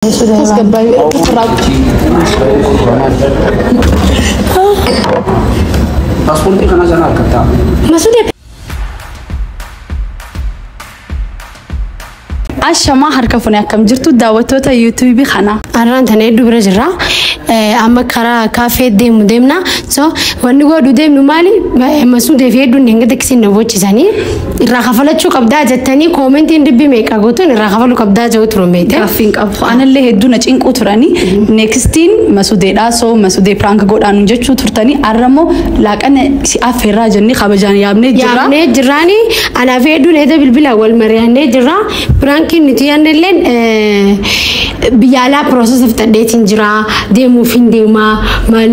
Pasporti kana sana kata. Maksudnya Ashama harkafuni akkam jirtu daawwattoota YouTube kana. Arraan tana hedduu bira jirra. Amma karaa kaafee deemu deemna. So wanni godhu deemnu maali? Masuudee fi hedduun dinga taksiin na boochisanii irraa kafalachuu qabdaa jettanii koomentiin dibbi meeqa gootuun irraa kafaluu qabdaa jedhu turumeete. Gaaffiin qabu. Anallee hedduu na cinquu turanii nextiin masuudeedhaa so masuudee prank godhaan jechuu turtanii arramoo laaqana si affeerraa jennee kabajaan yaabnee jirra. Yaabnee jirraani anaaf hedduun hedda bilbila wal mari'annee jirra. Prankiin nuti yaannelleen biyyaalaa process of tadheetiin jira deemuuf hin deemaa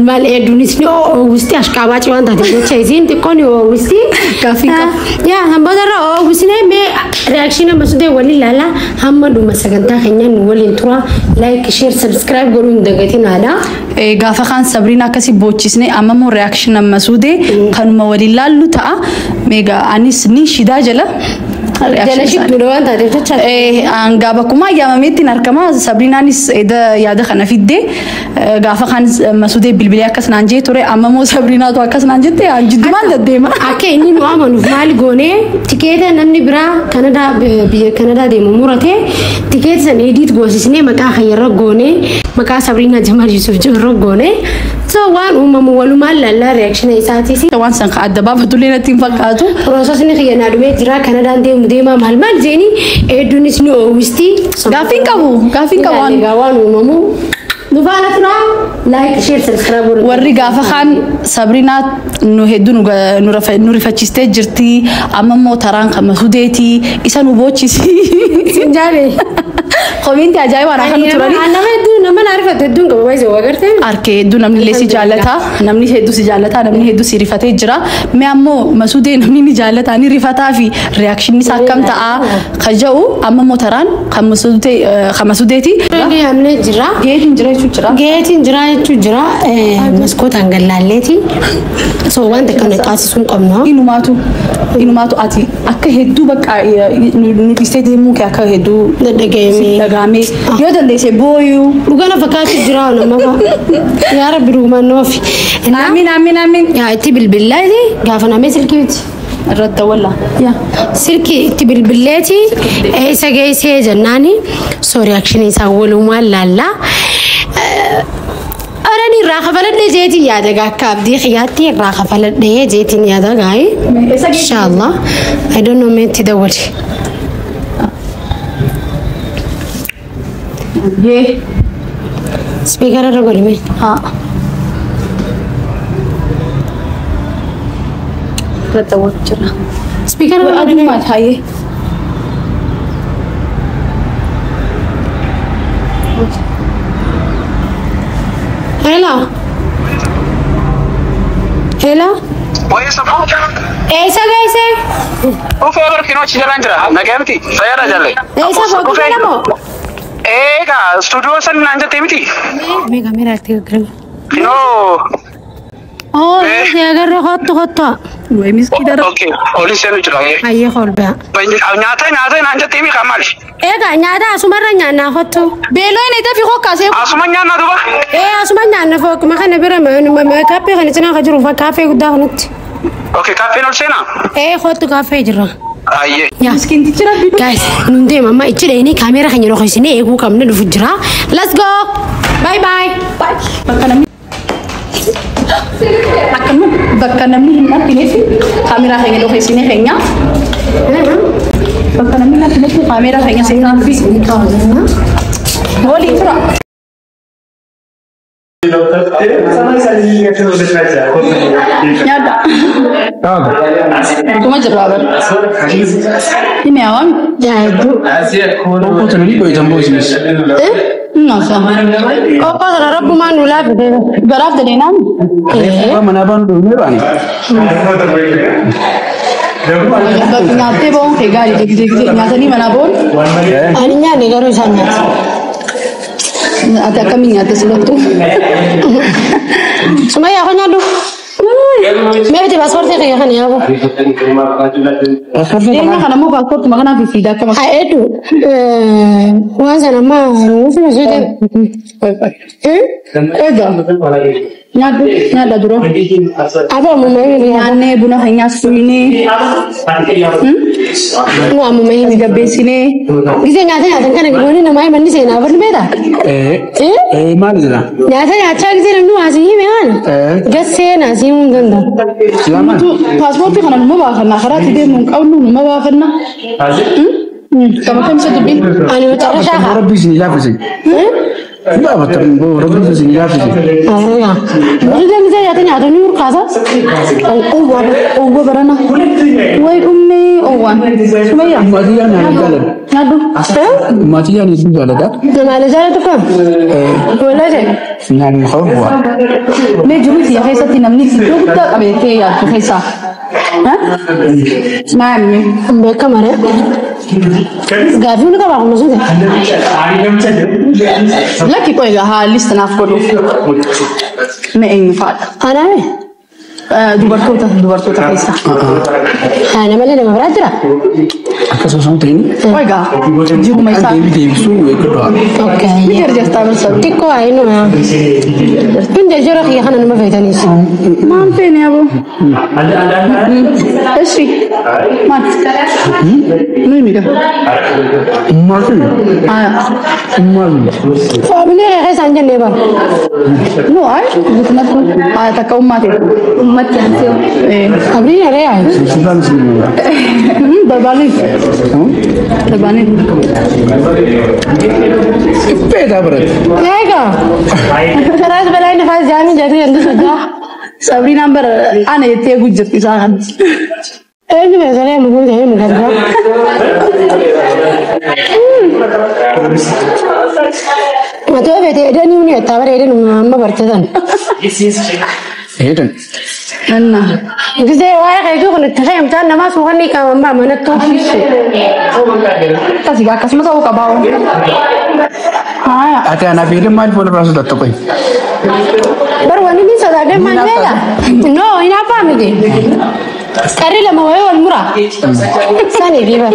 maal hedduunis ni Augusti ashqabaa ciwaan taate jecha isiin xiqqoon Augusti Gaaffiin qabu. yaa hambodarra Augustiin mee reaction masuudee waliin laala hamma dhuma sagantaa keenyaan nu waliin tura like share subscribe godhuun dagatiin haadha. Gaafa kan Sabrina akkasi boochisne ammoo reaction masuudee kanuma waliin laallu ta'a. Meegaa anis ni shidaa jala. Jalashi duudhaan taate jecha. Anga bakuma yaamameetti narkama Sabrinaanis eda yaada kana fidde gaafa kan masuudee bilbilee akkas naan jee ture ammoo Sabrinaatu akkas naan jette jiddumaan daddeema. Akka inni nu amanuuf maal goone tikeeta namni biraa biyya Kanadaa deemu murate tikeeta san edit goosisnee maqaa khayyarra goone maqaa Sabrina Jamal Yusuf jirra goone. So waan uumamu walumaan laallaa reaction isaatiis. Waan san adda baafatullee natti hin fakkaatu. Proosesni khiyyanaa dhumee jira Kanadaan deemaa maal jeeni hedduunis nu Augusti. Gaaffiin qabu. Waan uumamu. Nufaana tura like share subscribe warri gaafa kan Sabrina nu hedduu nu rifachiistee jirti ammoo taraan kan masuudeeti isa nu bochisi sinjaale kominti ajaa'iba waan akka turani nama hedduu nama naarifate hedduun qaba baay'ee wagarte arke hedduu namni illee si jaallata namni hedduu si jaallata namni hedduu si rifatee jira mee ammoo masuudee namni ni jaallata ni rifataa fi reaction isaa akkam ta'a kaja'u ammoo taraan kan masuudeeti amne jira geetiin jira Geetiin jira jechuun jira maskootaan gallaalleeti. So wanta kana taasisuun qabna. Inumaatu ati akka hedduu bakka nu dhistee deemuu kee akka hedduu dhagaamee yoo dandeesse booyuu. Dhugana fakkaatu jira nama yaa rabbi dhugumannoofi. Amiin. Yaa itti bilbillaati gaafa namee silkiiti. Irratti walla. Silki itti bilbilleeti isa geessee jennaani so reaction isaa walumaan laallaa. Arani raakhafaladhe jeetiin yaada akka abdii xiyaatti raakhafaladhe jeetiin yaada gaa'e. Inshallah. I don't know meetti dawwali. Yee. Speaker irra godhime. Haa. Irratti wajjin jira. Speaker irra godhime. Aduma taa'ee. Hello. Esa gaise. Ofe agar kino chijaran jira. Nagamti. Sayara jalle. Esa bogi namo. Ega studio san nanja temiti. Me kamera aktif krim. Kino. Oh, ya agar hot. Wai miski dara. Okay. Oli senu jira. Ayye holba. Nyata nanja temi kamali. Ega nyata asumarra nyana hot. Belo ini tapi kok kasih. Asuma nyana duba. Asuma nyana fok makana bira ma kafe kan tina kajuru fa kafe guda honot. Okay, kafe nol sena. Hot kafe jira. Ayye. Ya. Miskin dicira bidu. Guys, nunde mama ichire ini kamera kan yoro khoisine egu kamne du fujra. Let's go. Bye. Bakka namni hin argineef kaameraa keenya dhokee isin keenya. Bakka namni hin argineef kaameraa keenya seenaa fi waliin tura. Nyada. Cuma jerawan. Ini awam. Ya itu. Kau tu ni boleh jambu sini. Nasa. Oh, kalau Rabu manu lah bede. Garaf dari nam. Apa mana bandu ni bani? Nyate bong tega jadi nyate ni mana bong? Aninya negara sana. Ada kami nyate sebab tu. Semua ya aku nyadu. ما بدي باسبورت يا خاني يا ابو Ini kan mau paspor cuma kan habis tidak kan. itu وازن ما وفي مسجد Nyada dulu. apa mau main ya Ane buna hanya sini. mau main Tiga base ini. bisa nyata kan gimana namanya mandi sih apa nih beda mana dia? nyata ya cak sih nemu asih kan gasnya nasi mungkin Siapa? Itu paspor itu kan mau bawa karena karena tidak mau kau nu mau bawa karena. Kamu kan bisa tuh. Ani utara shaka. Orang bisnis apa sih? Enggak betul, orang bisnis apa sih? Ya. Jadi bisa ya tanya ada nur kasa. Oh gua berana. Woi ummi owan. Cuma ya. Matian ada jalan. Ngadu. Matian itu jalan dah. Nama ada jalan tu kan? Boleh je. Nani kau buat? Me jumi sih kaisa tinam ni sih. Lu tak abe ke ya kaisa. Hah? Mami. Mereka mana? Gavi ni kau bawa masuk. Laki kau ya halis tanah kodo. Me ingfat. Ana ni. Dubartoota keessa. Ana malee nama biraatira. Akka sosomu ta'in. Oiga, jiruma isaa. Deebisuu eeguudha. Okay. Ni jarjartaa barsa. Xiqqoo ayi numa. Hundi jira kiyya kana nama fayyadanis. Maan feene abo. Eshi. Maan. Nuyi miidha. Maali? Aya. Maali? Faamilee keessaan jennee bara. No ay. Guutumatti. Aya takka ummate. Ummatti hansi. Abrii yaree ayi. Sifaan sinuu. Darbaanin. Darbaanin. Beda berat. Eega. Karaas balaa nafas jaami jedhee yandu sojaa. Sabri number ana yettee gujjirti isaa kan. Eenyu beesalee mukuu ta'ee mukarraa. Matoo beete edanii uni ettaa bara eden amma bartesan. Eden. Anna. Gisee waa'ee keetuu kun itti fe'amtaan namaa suukanni qaamambaa manattuu. Kasi akkasuma ta'uu qabaa. Aya. Ati anaaf eden maal fuula biraas latta qoy. Bar wanni ni sodaatee maal beela? No, hin abbaa miti. Qarri lama wayii wal mura. Sani fi bar.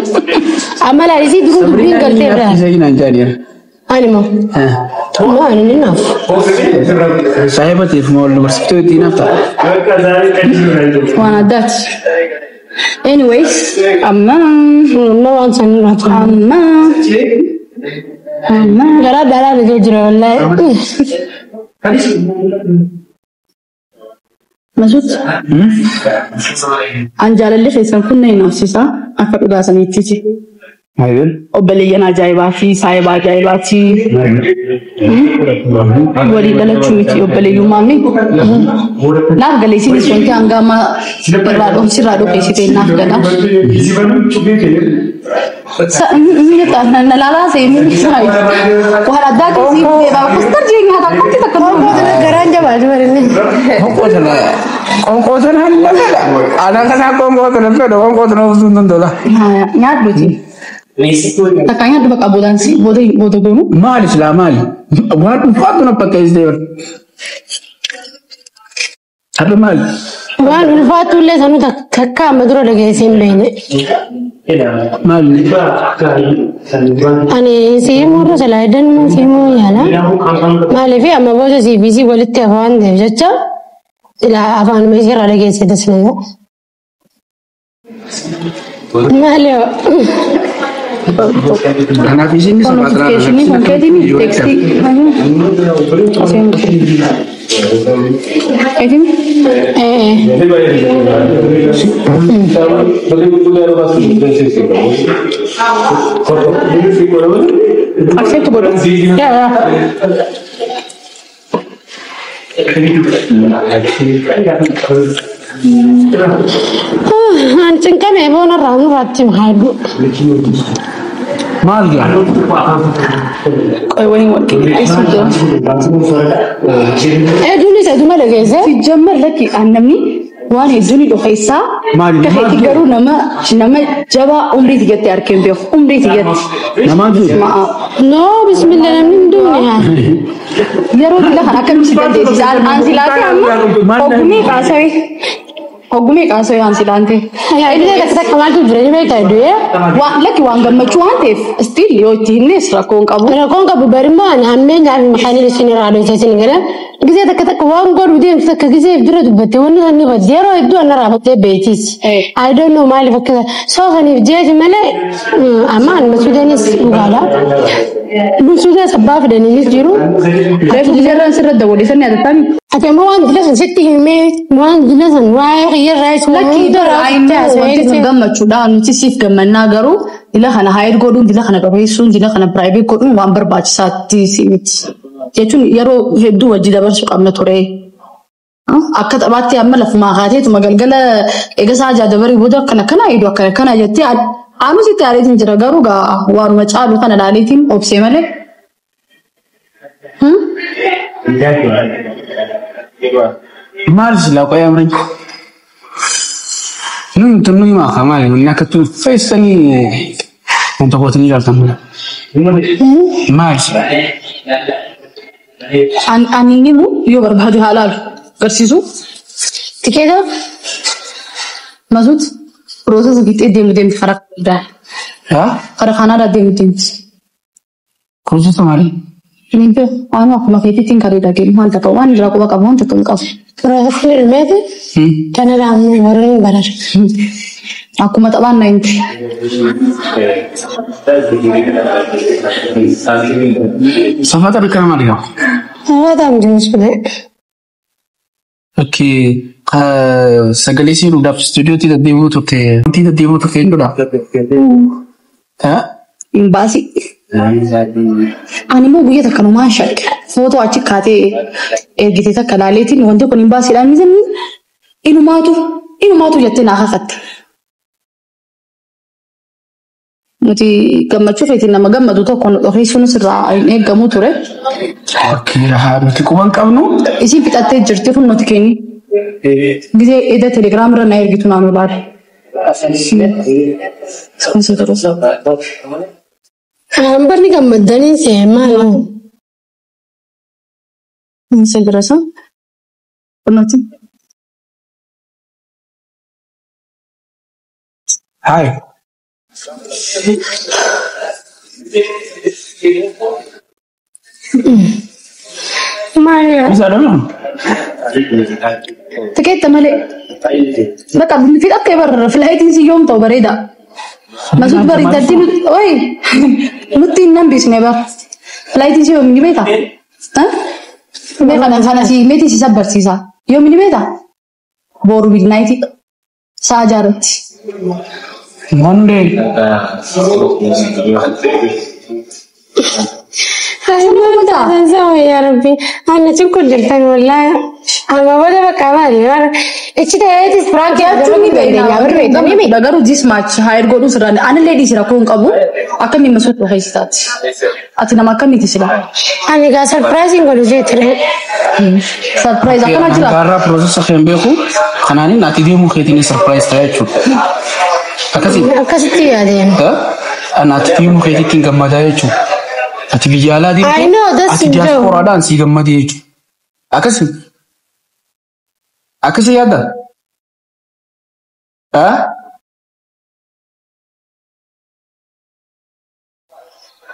Amma laalisii duruu dubbiin galtee biraa. Isa hin anjaaniira. Ani moo? No, ani ni naaf. Saahiba ta'eef moo wal barsiiftuu ittiin hafta? Waan addaati. Anyways, amma waan san nyaatu. amma Garaa daaraa dhagee jira wallaahi. Masud. An jaalalli keessan kun na hin hafsisaa akka dhugaa saniittiti. Maayil? Obboleeyyan ajaa'ibaa fi saayiba ajaa'ibaati. Walii galachuu miti obboleeyyummaa mi? Naaf galeessinis wanti hanga amma irraa dhoomsirraa dhokeessitee naaf gala. Nalaalaa seenii saayi. Waan addaa keessi beekaa kustar jeenyaa takkutti takka Garaan jabaatu barinne. Qoonqoo sana lafa ana kanaa qoonqoo sana fedha qoonqoo sana utuu hin tola. nyaadhuti. Takka nyaadhu bakka boodaansi booda goonu. Maali silaa maali? Waan dhuunfaatu na fakkeessitee bar. Abba maali? Waan ulfaatu illee sanu takka amma dura dhageessee hin beekne. Maali? Ani siimurra salaayidan siimuu yaala. Maaliif amma booda CBC walitti hafa waan ta'eef jecha ilaa afaan meeshaa dhageessee tasnee. Maali Kanaaf isin Notificationii kan keetiin tekstii. Keetiin? Accept godhu. An cinqamee boona irraa nurraatti maaddu. maal gaa? Qoy waliin wal qixxeessuu jira. Hedduunis hedduma dhageessee. Sijjamma lakki namni waan hedduun dhufeessaa. Maali? Kafeetti garuu nama jabaa umriiti jettee argeen beeku. Umriiti jetti. Namaan jiru? Ma'a. No, bismillah namni hin duune haa. Yeroo dila kan akkamitti dandeessisa? Aan silaatee amma oggumii kaasawee. Ogumee kaasoo yaan silaante. Illee akka kamaatu jireenya beektaa iddoo Lakki waan gammachuu waan ta'eef still yoo itti himnes rakkoon qabu. rakkoon qabu barimmoo ammeen jaabi maqaan isin raadiyoo isin galan gisee takka waan godhu deemtu takka gisee dura dubbatte wanni sanni badde yeroo hedduu anna raafattee beetis. I don't know maaliif akka soo saniif jeeti malee amma anuma Suudaanis dhugaadha. Suudaan sabbaa fidaniinis jiru. Reefu gizeerraan sirra daawwadeessanii adattaan. Ati ammoo waan dilasan sitti himee waan dilasan waa'ee xiyyarraa isu Wanti gammachuudha nuti siif gammannaa garuu dila kana haayir godhuun dila kana qabeessuun dila kana piraayivee godhuun waan barbaachisaatti miti jechuun yeroo hedduu wajji dabarsuu qabna ture. Akka taphaatti amma lafumaa kaateetuma galgala eegasaa ajaa dabarii booda akkana hedduu akkana jettee aanuu sitti aariitiin jira garuu waanuma caalu kana ilaaliitiin obsee malee. Maal sila ko yamrin. Nung tunu ma kamal na ka tu face ni untuk buat ni dalam tamu. Maal. Ani ni mu yo berbahadu halal kersisu. Tikedo Maksud proses kita dem farak dah. Ya? Farak kana dah dem. Kursus samari. Ini tu, aku makai titin kari lagi. Hal tak kawan, aku bakal mohon tak kau. proses ilmiah karena ramai orang barat. Aku mata mana ini? Sama tapi kamar dia. Ada jenis mana? Okay, sagalee si Rudolf studio tidak dibutuh ke Indo dah. Basi. Ani mau buat tak kalau masak. Foto acik kate, gitu tak kalau letin, wanita kau nimbasi dan mizan, inu matu jatuh nak kat. Nanti gammachu fetin nama gammadu tu kon orang sunu serra ini gamu tu re. Okay, nanti kau bangkam no? Isi pitate jerti pun nanti kini. Gitu, ada telegram rana air gitu nama bar. Sponsor terus. Ambar ni gammadani sema lah. Segera so. Nanti. Hai. Maya. Bisa ada belum? Tiket tamale. Baka binti tak kabar flight ini yom tau bereda. Maksud berita itu, oi, nutin nambis neba. Flight ini yom ni beta. Hah? Beta nak si meti si sabar sisa. Yom ni beta. Boru midnight sahajarat. Monday. Hai mama, sama ya Rabbi. Anak cukup jelek wallah. Ama boleh berkawan ya. Icita itu seperti apa tu ni beda. Kami baru jis match hire godu seran. Ane lady sira kung kabu. Akan ni masuk ke histat. Ati nama kami di sini. Ani gak surprising kalau jadi terus. Surprise akan aja lah. Karena proses akhirnya aku, karena ini nanti dia mungkin ini surprise saya cu. Kasih tiada yang. Nanti dia mungkin ini tinggal madai cu. Ati bijala dia. I know that's Ati diaspora dan si gamma dia cu. Akasi ada.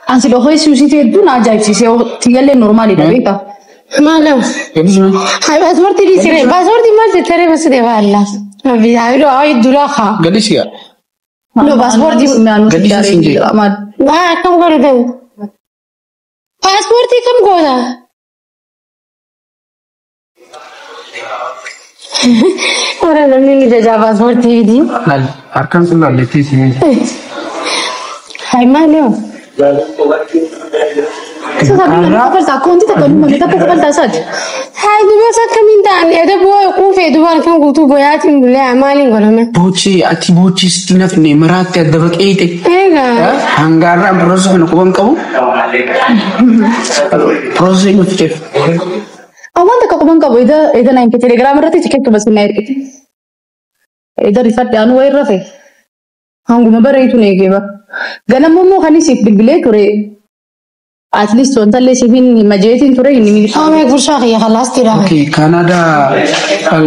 Ansi loh susi itu na ajaib sih. Tinggalnya normal itu beta. Malam. Hai password di sini. Password di mana terus masih dewa Allah. Abi ayo ayo dulu Gadis ya? No password di mana? Gadis sini. Wah kamu kalau tahu. Password di kamu kau orang namanya ni jawab password di. Arkan sudah letih sini. Hai malam. Sabi na kapal sa konti tak kami magita po kapal tasad. Hai dulu saat kami tanya ada buat kufe dua kan kutu boyatin dulu amalin kalau me. Boci ati boci stinaf ne merata dabak ete. Ega. Hanggara proses nak kubang kamu? Proses itu cek. Awan tak kubang kabu ida naik ke telegram berarti cek tu basi naik. Ida rifat dan wair rafe. Hangu mabara itu naik ke ba. Ganam mo kani sip bilbile kure. At least tonta le sipin majetin kure ini. Oh me kursa ya خلاص tidak. Okay, Kanada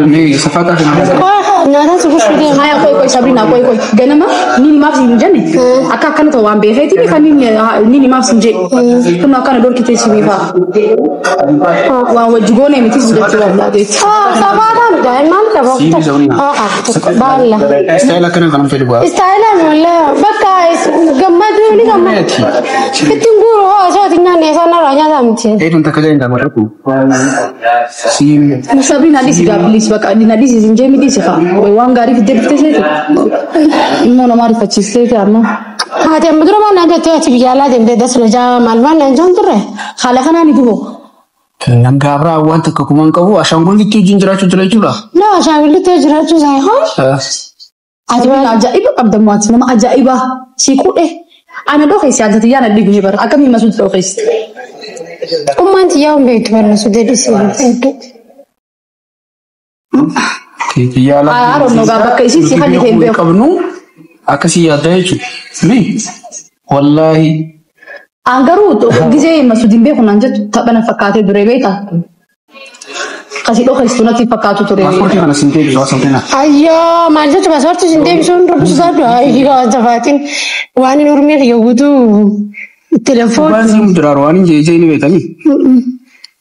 ni safata kan. Nyaata sugus fide. Haya koy Sabrina koy ganama nini maaf sin jenne akka kana to waan beeketi kan nini maaf sin je kun akka na dorkite simifa waan wajigone miti sujatu wallahi Sabada daiman ka bokta. Balla. Style kana kana fedi bwa. Style wala baka gamadu ni gamadu. Kitunguru so tingna ne sana ranya samti. Edun takaja inda maraku. Sim. Sabrina disi ga please baka dina disi sinje mi disi fa waan gari fide fide sete mo na mari faciste amma Hati amudro ma na jate ati biyala demde daslo ja malman na jontre. khala kana ni dubo Nan gabra wanta ka kuma kabu ashangulli tu jinjira tu jira. No shangli te jira tu sai ho. Sabrina ajaiba qabda mat nama ajaiba si kude ana do khaysi ajati yana dibi bar akami masud do khaysi Ummanti yaw mbeytu barna su de disi. Yala. I don't know baka isi si hadi hembe kabnu akasi yadaichu. Mi. Wallahi. Angaru to gize masudin be kunan jet tabana fakate dure beta kasi do khaysi tunati fakatu dure Pasporti kana sinte so samtena. Ayyo malja coba sorti sinde bison do sadu ay ga jafatin wani nurmi yogudu telepon. Basi mudra rawani je ni betani.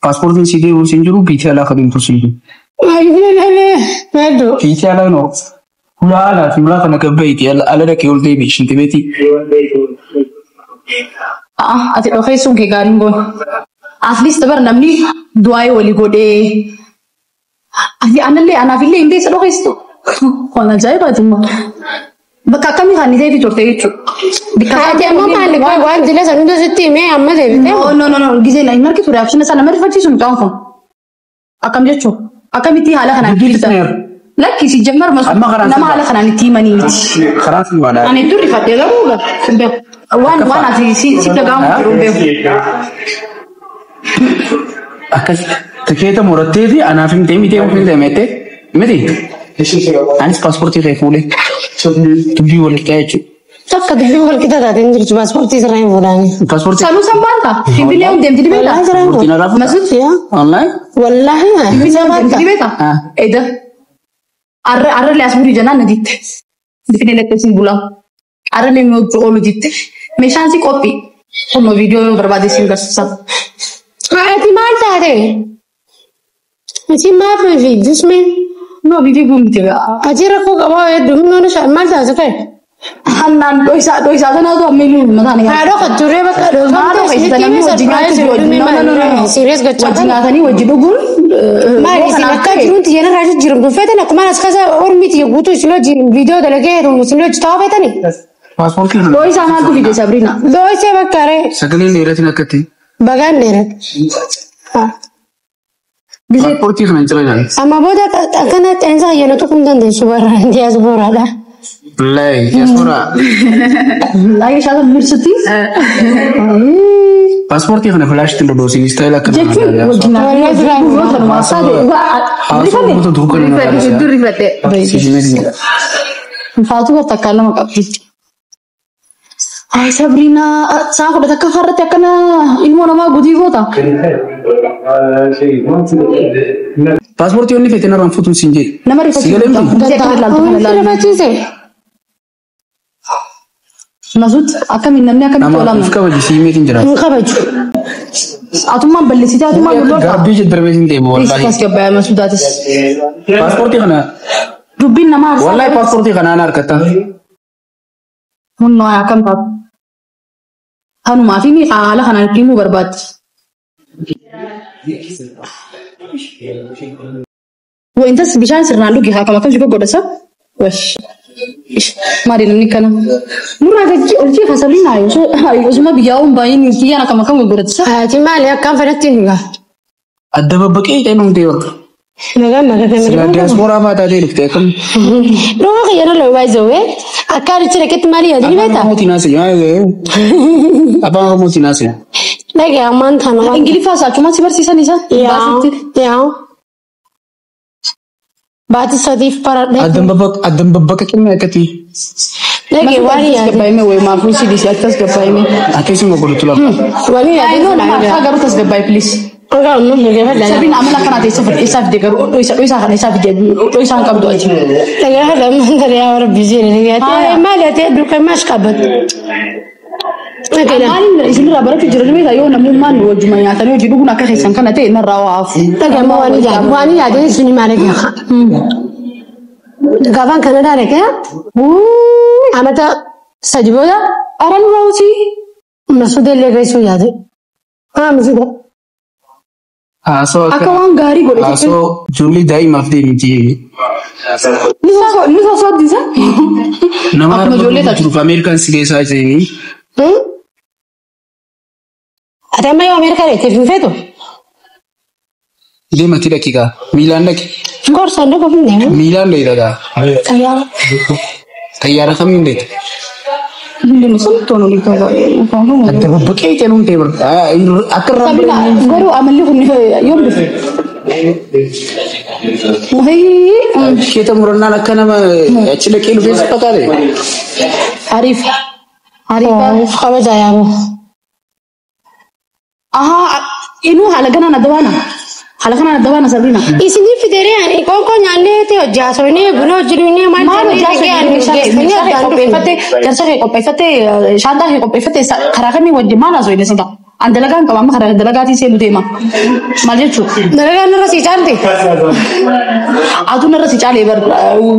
Pasporti side wo sinjuru bitala khabim tusidu. Ay ne medo. Bitala no. Kulala fimla kana kabaiti ala da ke ulde bi shintibeti. ati do khaysun ke garin gon at least bar namni duai wali gode ati analle ana fille inde do khaysto kona jai batumma baka kami khani dei torte ichu Hati amma mal ko wan dile sanu sitti me amma de bite. no gize na inar ki tu reaction sana mer fachi sun taw kon akam jecho akam ti hala khana gilta laki si jammar mas nama hala khana ni timani Khalas wala. ani duri fatte garuga simbe wan ati si tagamu rumbe Akkas taketa muratteti anafim temi temi demete. Meti. Anis pasporti kay fule. Tubi wal kaychu. Takka de wal kita da dendir tu pasporti sarai bodani. Pasporti. salu sambanta fibile un dem dibeta Wallahi sarai bo. Tina rafu. masud Ya. Online. Wallahi ma. dibeta eda arre le asburi jana nadit difine le pesin bulam arre le mo olu dit me shansi copy sono video barbade singa sab Hati mal tare. Ati ma fe videos me. no video bum tiga Ajira ko gawa e dum no sha mal ta sa kai. hannan doisa dana do melu madani Hado khature ba kado. Maro kai sana mi wajina Serious gacha. wajina tani wajidugul Mari si nakka jirun ti yana raju jirum do feta na kuma na skasa or miti gutu silo jirum video dalage rum silo chita feta ni. Pasporti. doisa ma tu video Sabrina Do se bakare Sakali nirati nakati. bagan nere. Ha. Pasporti kana jira jani. Amma boda kana tensa yana to kun dande subara dia subara da. Lay diaspora. lagi shala mirsati Pasporti kana flash tilo dosi ni style kana. jechu wajina kan masade Pasporti tu kana. duri fete Sijimedi. Fatu kata kalau mak abdi. Ay Sabrina, saya udah tak karat ya karena ilmu nama gudi kota. Pasporti oni fete na ramfutu sinje. Nama rifat. Kenapa sih sih? Maksud, akan minamnya akan Nama tolong. fuska waji simi tinjara. Muka baju. Atuma beli sih, atuma dulu. Garbi je terbesin deh wallahi. Riskas kebaya maksud atas. Pasporti kana. Rubin nama harus. Wallahi pasporti kana anar kata. Munno akan tak. Anu maafi mi kaala kana timu berbat. Wo intas bishaan sirnaan dhugi haa kama kan juga godasa. Wesh. Mari namni kana. Nurra gaji olji Sabrina ayo semua biyaun bayin kiana kama kan godasa. Ati mali akan fedati nga. Adda babbaqee ta'uun deewa. Naga Sila diaspora ba ta dee dhufte kan. Roga kiyana lo waizowe. Akari cire ket mali adini beta. Abang muti nasi ya. Abang muti nasi. Lagi aman thana. Ingilifa sa cuma si bersisa nisa. Ya. Baati sadif para. Adam babbaqee kennaa akkati. Lagi wali ya. Gabay me we maafusi di atas gabay me. Akkasuma godhu tula. Wali ya. Ay no nama ka garu tas gabay please. Enggak, mau gimana? Sabiin amala kana ta'e safar isaaf deegaru isa kana isaaf deebi'u isaan qabdu ati. Enggak ada mana dia orang busy ni. Dia malah dia dulu kemas kabat. Maalin isinirraa baratu jira beektaa yoo namummaan wajjuma nyaatanii hojii dhuguun akka keessan kana ta'e narraa waafu. Enggak mau wani jadi sini malah dia. Gafan Kanada ni kan? Amata sajiboda. Araan waawuti. Masudee leegaa isu yaade. Masudee. Akka waan gaarii godhe. Asoo ijoollee daa'imaaf deemti. Ni sosooddisa. Nama harma jiruuf Ameerikaan si keessaa jiranii. Ada mayu Amerika ni tefin fetu. Deemati daqiiqaa miilaan dhaqe. Gorsa anda kau ni. Miilaan dheeraa. Xayyaara kamiin dheete. Hindi sun tono ni kau. Adda babbaqee jedhamu ta'e akka Sabina garuu amalli kun yoom dhufe. Keeta murannaan akka nama achi dhaqee dhufee si fakkaate. Ariif. Kau jaya mu. Inu haala ganaan adda baana. Haala kanaan adda baana Sabrina. Isini fidere ani kau nyaanne te hojjaaso ni buna hojjetu ni maal qopheeffatte jarsa kee qopheeffatte shaantaa kee qopheeffatte karaa kamii wajjin maal haasoo inni sinta. An dalagaan qaba amma karaa dalagaatiin seenu deema. Maal jechuudha? Dalagaan narra si caalti. Aduun narra si caalee bar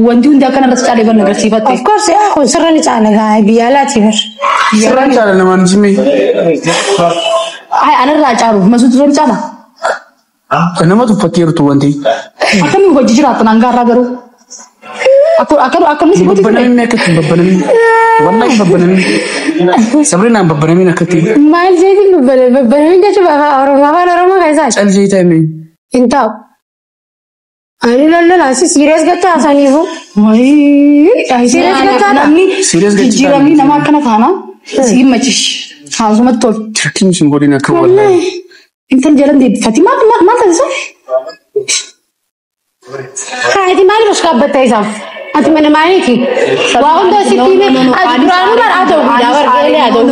wanti hundi akka narra si caalee bar nagarsiifatte. Of course kun sirra ni caala gaa biyya alaati bar. Sirraan caala namaan jimee. Anarraa caalu masuutu sirra caala. Nama tuffatteertu wanti. Akkamiin hojii jiraatan hangaarraa garuu. Akkamiin si hojii Babbanamni akkatti babbanamni. Wallahi babbanamni. Sabrinaan babbanamni akkatti. Maal jeetiin babbanamni jechuun afaan Oromoo keessaa. Cal jeetaa mee. Hin ta'u. Ani lollola si serious gachaa saniifu. Serious gachaa namni jijjiiramni nama akkana taana si himmachish. Haasumatti tolu. Tirkiin sun godina akka wallahi. Intan jalan deebifatii maal taasisa? Haati maal ruskaabbatta isaaf? Ati mana maaliiti? Waa hunda sitti hime ati duraanuu bara haa ta'u guddaa warqeelee haa ta'u.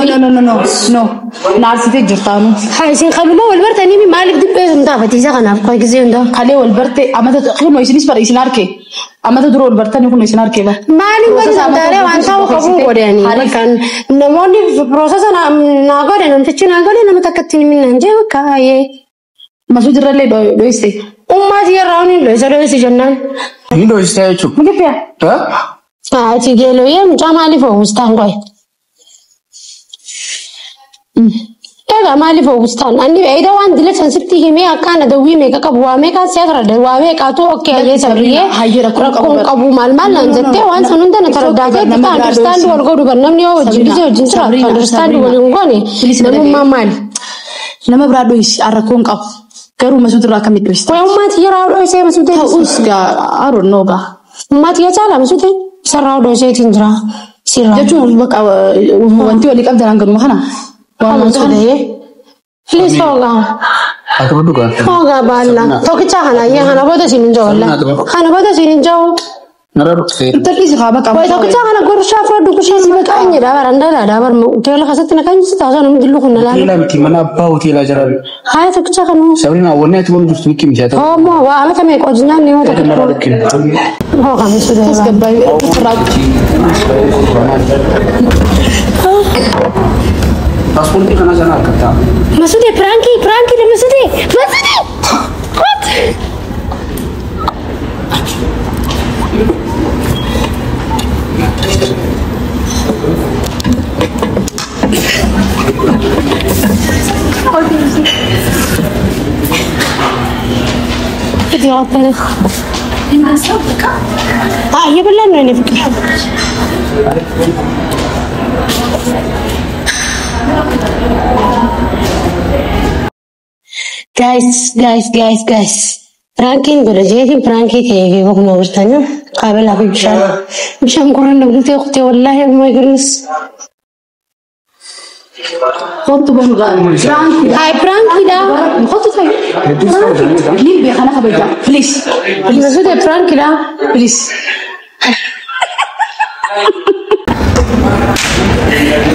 No. Naarsitee jirtaanu. Haa isin qabuma wal bartanii maaliif dhibbee sun taafatiisa kanaaf koo gisee hundaa. Kalee wal barte amata kunoo isinis bara isin harkee. Amata dura wal bartanii kunoo isin harkee ba. Maaliif wal santaalee waan ta'u qabuu godhanii. Kan namoonni piroosesa naa godhe namtichi naa godhe nama takkatti hin minnaan jee kaayee. Masuu dirrallee dho'iste. Ummati yeroo inni dho'ise jennaan. Ni dho'iste jechuudha. Mugippiya. Ati geelooyee mucaa maaliif oowwistaan qoye? Egaa maaliif oowwistaan? Ani eeda waan dila sansitti himee akkaan adawwii meeqa qabu waa meeqaa seetarade waa meeqaatu okkee hayyee sabriyyee rakkoon qabu maal naan jettee waan san hunda na taraddaatee bifa andarstaandi wal godhu kan namni yoo wajjin gisee wajjin jiraatu andarstaandi waliin goone namummaa maali? Nama biraa dho'isi rakkoon qabu. Garuu masuutu irraa akkamitti dho'iste? Waa ummati yeroo dho'isee masuutu ta'us aaroon noogaa. Ummati yaa caalaa masuutu sarraa dho'iseetiin jira. Jechuun wanti walii qabdan hanganuma kana. Waan masuudee. Please hoogaa. Akka dhugaa. Hoogaa baalla. Tokkicha kana yaa kana booda siin hin jawalla. Kana booda siin hin jawu. Nara dhuftee. Tokkisi haaba qabu. Tokkicha kana gorshaa fudhadhu kushee si baqa inni dhaa barandaa dhaa bar hoteela keessatti na kan jiru taasisa namni dillu kun laala. Hoteela miti mana abbaa hoteelaa jiran. Haa tokkicha kana. Sabrina wanni ati wal jirtu miti miti haa ta'u. Moo waa ala kamee qojinaan ni wata Nara dhukkeen. hoogaa misuudee. Paaspoortii kana sana harkattaa. Masuudee pirankii dha masuudee. What? Video apa? Iya benar ini fikir. Guys. Pranking gue jadi pranking kayak gue mau bertanya. Kabel aku bisa kurang dong tuh aku wallahi oh my goodness. Waktu bangga. Hai pranking dah. Waktu saya. Ini biar anak kerja. Please. Maksudnya pranking dah. Please.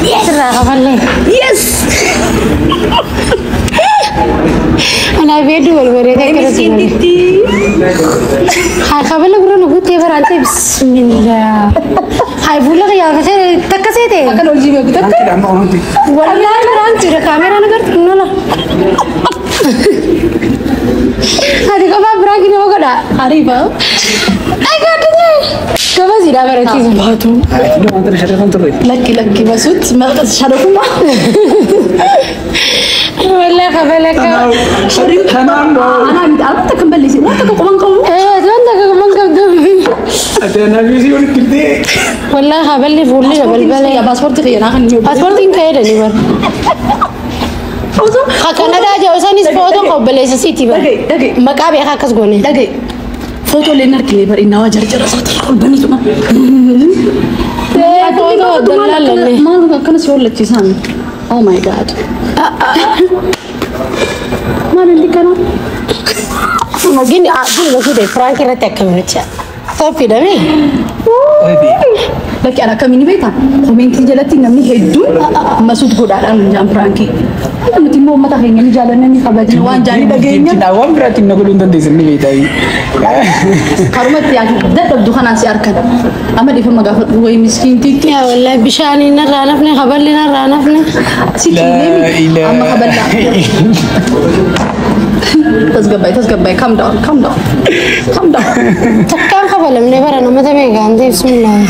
Yes lah kapan nih? Yes. Ana أنا فيديو والمريض هاي قبل نقول نقول تبر أنت بسم الله هاي بقولك يا بخير تكسيته أكل وجهي بقدر والله مران ترى كاميرا أنا قلت نلا هذه كمان براكي نو كذا عارفة أي كذا كمان زيادة بركي باتو لكي مسود ما شاركوا والله قبلك أنا تكمل لي ما تكمل قوم إيه أنت كمان كم والله قبل فولي قبل يا باسبورت خير أنا خلني باسبورت إنك إيه دني بر كندا جوسان إسبوتو قبل إسسيتي بر مكابي خاكس غوني لقي فوتو لينر كليبر إنه وجر صوت البني توما فوتو دلال لني ما كان سيور لتشيسان أو ماي جاد ما اللي كانوا gini maksudnya Frank kira tak kemeja tapi dami لكن أنا كميني بيتا كومنتي جلتي نمني هدو مسود قدر أنا جام فرانكي أنا تيمو ما تخيني نجالنا ني خبرتي وان جاني دقيقة Awam berarti naqulu ntan disini betai. كرمت يا ده تبدو خنا سياركن أما دي فما قفل وين مسكين تيتي ya والله بشاني نرانفني خبر لنا رانفني سيكيني أما خبر لا تسقبي calm down تكام خبر لمن برا نما تبي عندي بسم الله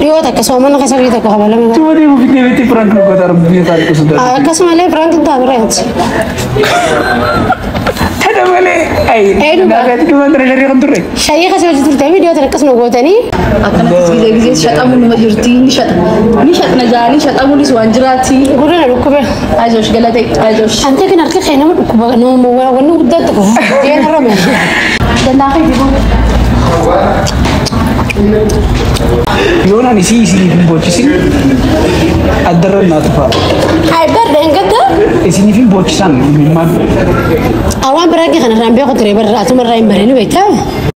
يو تك سومن كسبي تك خبر لمن Cuma dia mungkin dia beti perang lu kotor dia tarik ke sudah. كسم عليه فرانك انت برات Ada mana? Aduh, Nah, berarti cuma dari kantor ni. شيء كسبت تلتمي فيديو تركز نقوتني أكنت تسقي شات أمون مجرتي نشات نجاني شات أمون سوانجراتي قولنا ركبه عايزوش قلتي عايزوش أنت كنا نركب خينا ركبه نوم ونو بدأت تكو يا ربنا دناقي بيقول Yona ni si film bocisin. Adaran na tufa. هاي برد انقدر Sini film bocisan. Memang أوان براكي خنا رامبيا خطري برا أتوم الرايم برينو بيتا